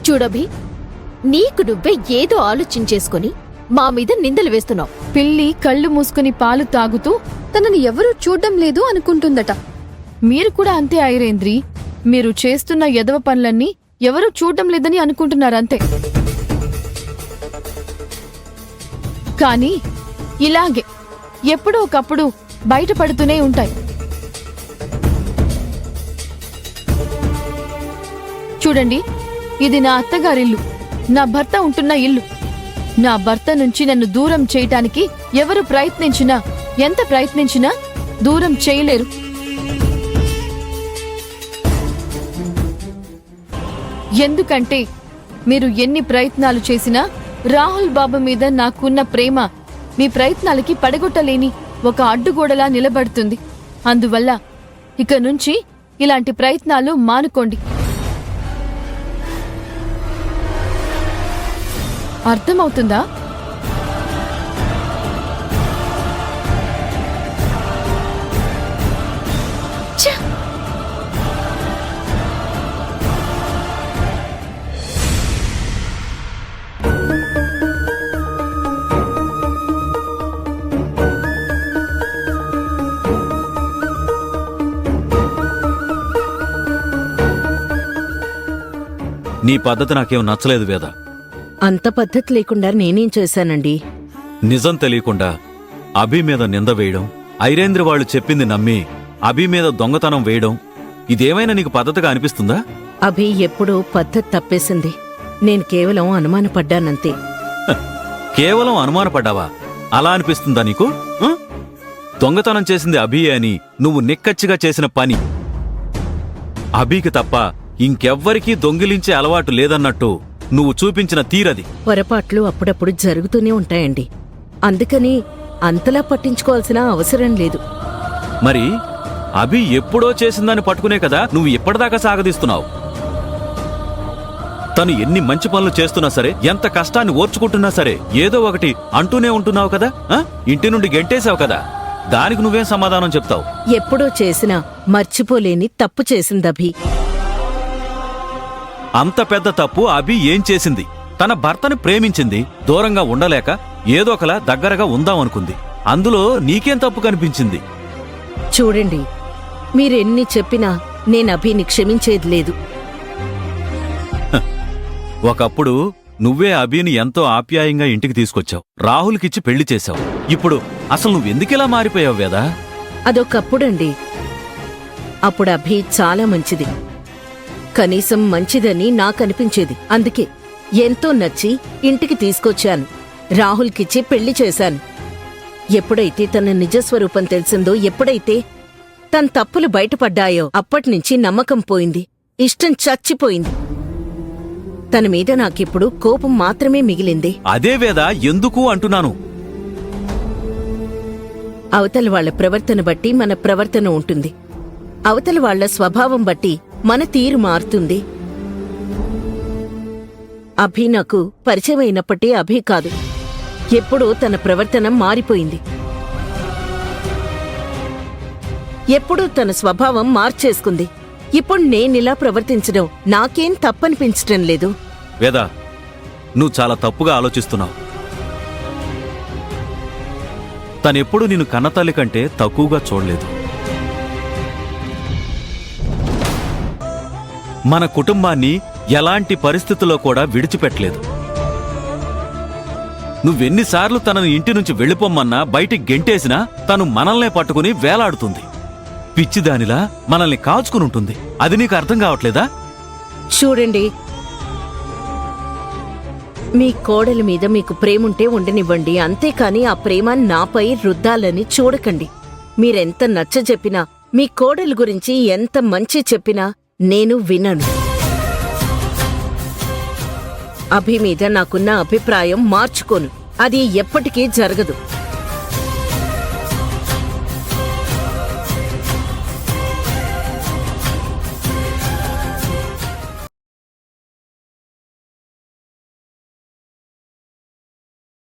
చూడభి, నీకు నువ్వే ఏదో ఆలోచించేసుకుని మా మీద నిందలు వేస్తున్నావు. పిల్లి కళ్ళు మూసుకుని పాలు తాగుతూ తనని ఎవరూ చూడ్డం లేదు అనుకుంటుందట. మీరు కూడా అంతే ఐరేంద్రి. మీరు చేస్తున్న ఎదవ పనులన్నీ ఎవరూ చూడ్డం లేదని అనుకుంటున్నారంతే. కానీ ఇలాగే ఎప్పుడో ఒకప్పుడు బయటపడుతూనే ఉంటాయి. చూడండి, ఇది నా అత్తగారిల్లు, నా భర్త ఉంటున్న ఇల్లు. నా భర్త నుంచి నన్ను దూరం చేయటానికి ఎవరు ప్రయత్నించినా, ఎంత ప్రయత్నించినా దూరం చేయలేరు. ఎందుకంటే మీరు ఎన్ని ప్రయత్నాలు చేసినా రాహుల్ బాబు మీద నాకున్న ప్రేమ మీ ప్రయత్నాలకి పడగొట్టలేని ఒక అడ్డుగోడలా నిలబడుతుంది. అందువల్ల ఇక నుంచి ఇలాంటి ప్రయత్నాలు మానుకోండి. అర్థమవుతుందా? నీ పద్ధతి నాకేం నచ్చలేదు వేద. అంత పద్ధతి లేకుండా నేనేం చేశానండి? నిజం తెలియకుండా అభి మీద నింద వేయడం, ఐరేంద్ర వాళ్ళు చెప్పింది నమ్మి అభి మీద దొంగతనం వేయడం, ఇదేమైనా నీకు పద్ధతిగా అనిపిస్తుందా? అభి ఎప్పుడో పద్ధతి తప్పేసింది. నేను కేవలం అనుమానపడ్డానంతే. కేవలం అనుమానపడ్డావా? అలా అనిపిస్తుందా నీకు? దొంగతనం చేసింది అభియే అని నువ్వు నిక్కచ్చిగా చేసిన పని. అభికి తప్ప ఇంకెవ్వరికీ దొంగిలించే అలవాటు లేదన్నట్టు నువ్వు చూపించిన తీరది. పొరపాట్లు అప్పుడప్పుడు జరుగుతూనే ఉంటాయండి. అందుకని అంతలా పట్టించుకోవాల్సిన అవసరం లేదు. మరి అభి ఎప్పుడో చేసిందని పట్టుకునే కదా నువ్వు ఇప్పటిదాకా సాగదీస్తున్నావు. తను ఎన్ని మంచి పనులు చేస్తున్నా సరే, ఎంత కష్టాన్ని ఓర్చుకుంటున్నా సరే, ఏదో ఒకటి అంటూనే ఉంటున్నావు కదా. ఇంటి నుండి గెంటేశావు కదా, దానికి నువ్వేం సమాధానం చెప్తావు? ఎప్పుడో చేసినా మర్చిపోలేని తప్పు చేసిందభి. అంత పెద్ద తప్పు అభి ఏం చేసింది? తన భర్తని ప్రేమించింది, దూరంగా ఉండలేక ఏదోకలా దగ్గరగా ఉందామనుకుంది. అందులో నీకేం తప్పు కనిపించింది? చూడండి, మీరెన్ని చెప్పినా నేనభిని క్షమించేది లేదు. ఒకప్పుడు నువ్వే అభిని ఎంతో ఆప్యాయంగా ఇంటికి తీసుకొచ్చావు, రాహుల్కిచ్చి పెళ్లి చేశావు. ఇప్పుడు అసలు నువ్వెందుకిలా మారిపోయావు వేదా? అదొకప్పుడండి. అప్పుడు అభి చాలా మంచిది, కనీసం మంచిదని నాకనిపించేది. అందుకే ఎంతో నచ్చి ఇంటికి తీసుకొచ్చాను, రాహుల్కిచ్చి పెళ్లి చేశాను. ఎప్పుడైతే తన నిజస్వరూపం తెలిసిందో, ఎప్పుడైతే తన తప్పులు బయటపడ్డాయో అప్పటినుంచి నమ్మకం పోయింది, ఇష్టం చచ్చిపోయింది. తన మీద నాకిప్పుడు కోపం మాత్రమే మిగిలింది. అదే వేద, ఎందుకు అంటున్నాను. అవతల వాళ్ల ప్రవర్తన బట్టి మన ప్రవర్తన ఉంటుంది. అవతల వాళ్ల స్వభావం బట్టి మన తీరు మారుతుంది. అభి నాకు పరిచయం అయినప్పటి అభి కాదు. ఎప్పుడో తన ప్రవర్తన మారిపోయింది. ఎప్పుడూ తన స్వభావం మార్చేసుకుంది. ఇప్పుడు నేనిలా ప్రవర్తించడం నాకేం తప్పనిపించటం లేదు. వేద, నువ్వు చాలా తప్పుగా ఆలోచిస్తున్నావు. తనెప్పుడు నిన్ను కన్నతల్లి కంటే తక్కువగా చూడలేదు. మన కుటుంబాన్ని ఎలాంటి పరిస్థితుల్లో కూడా విడిచిపెట్టలేదు. నువ్వెన్నిసార్లు తనను ఇంటి నుంచి వెళ్ళిపోమ్మన్నా, బయటికి గెంటేసినా తను మనల్నే పట్టుకుని వేలాడుతుంది. పిచ్చిదానిలా మనల్ని కాచుకునుంటుంది. అది నీకు అర్థం కావట్లేదా? చూడండి, మీ కోడలి మీద మీకు ప్రేముంటే ఉండనివ్వండి, అంతేకాని ఆ ప్రేమ నాపై రుద్దాలని చూడకండి. మీరెంత నచ్చజెప్పినా, మీ కోడలి గురించి ఎంత మంచి చెప్పినా నేను వినను. అభి మీద నాకున్న అభిప్రాయం మార్చుకోను. అది ఎప్పటికీ జరగదు.